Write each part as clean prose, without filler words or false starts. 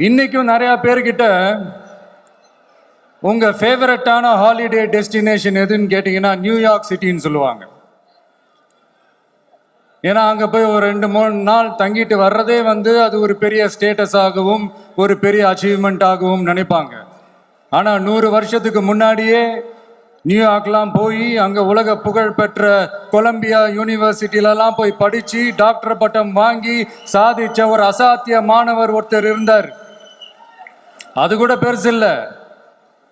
இன்னைக்கும் நிறைய பேர்கிட்ட உங்க ஃபேவரட்டான ஹாலிடே டெஸ்டினேஷன் எதுன்னு கேட்டீங்கன்னா நியூயார்க் சிட்டின்னு சொல்லுவாங்க. ஏன்னா அங்கே போய் ஒரு 2-3 நாள் தங்கிட்டு வர்றதே அது ஒரு பெரிய ஸ்டேட்டஸ் ஆகவும் ஒரு பெரிய அச்சீவ்மெண்ட் ஆகவும் நினைப்பாங்க. ஆனால் 100 வருஷத்துக்கு முன்னாடியே நியூயார்க்லாம் போய் அங்கே உலக புகழ் பெற்ற கொலம்பியா யூனிவர்சிட்டிலலாம் போய் படித்து டாக்டர் பட்டம் வாங்கி சாதிச்ச ஒரு அசாத்திய மாணவர் ஒருத்தர் இருந்தார். அது கூட பெருசு இல்லை,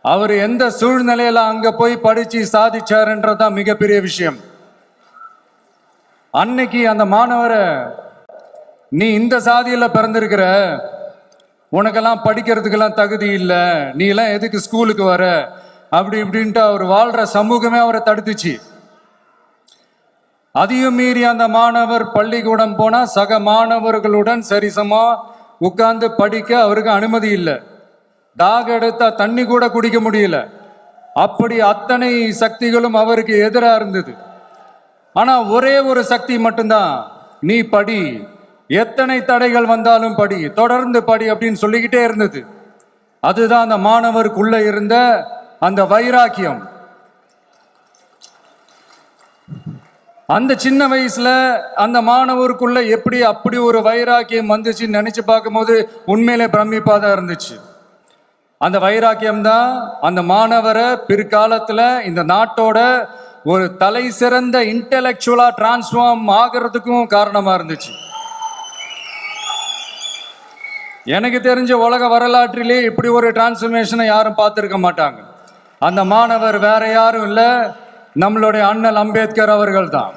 அவர் எந்த சூழ்நிலையில அங்கே போய் படித்து சாதிச்சாருன்றதான் மிகப்பெரிய விஷயம். அன்னைக்கு அந்த மாணவரை, நீ இந்த சாதியில் பிறந்திருக்கிற, உனக்கெல்லாம் படிக்கிறதுக்கெல்லாம் தகுதி இல்லை, நீ எல்லாம் எதுக்கு ஸ்கூலுக்கு வர, அப்படி இப்படின்ட்டு அவர் வாழ்ற சமூகமே அவரை தடுத்துச்சு. அதையும் மீறி அந்த மாணவர் பள்ளிக்கூடம் போனா சக மாணவர்களுடன் சரிசமா உட்கார்ந்து படிக்க அவருக்கு அனுமதி இல்லை. தாக எடுத்தா தண்ணி கூட குடிக்க முடியல. அப்படி அத்தனை சக்திகளும் அவருக்கு எதிராக இருந்தது. ஆனா ஒரே ஒரு சக்தி மட்டும்தான், நீ படி, எத்தனை தடைகள் வந்தாலும் படி, தொடர்ந்து படி அப்படின்னு சொல்லிக்கிட்டே இருந்தது. அதுதான் அந்த மாணவருக்குள்ள இருந்த அந்த வைராக்கியம். அந்த சின்ன வயசுல அந்த மாணவருக்குள்ள எப்படி அப்படி ஒரு வைராக்கியம் வந்துச்சுன்னு நினைச்சு பார்க்கும்போது உண்மையிலே பிரமிப்பா தான் இருந்துச்சு. அந்த வைராக்கியம் தான் அந்த மாணவரை பிற்காலத்துல இந்த நாட்டோட ஒரு தலை சிறந்த இன்டெலெக்சுவலா டிரான்ஸ்ஃபார்ம் ஆகிறதுக்கும் காரணமா இருந்துச்சு. எனக்கு தெரிஞ்ச உலக வரலாற்றிலே இப்படி ஒரு டிரான்ஸ்ஃபர்மேஷனை யாரும் பார்த்திருக்க மாட்டாங்க. அந்த மாணவர் வேற யாரும் இல்லை, நம்மளுடைய அண்ணல் அம்பேத்கர் அவர்கள் தான்.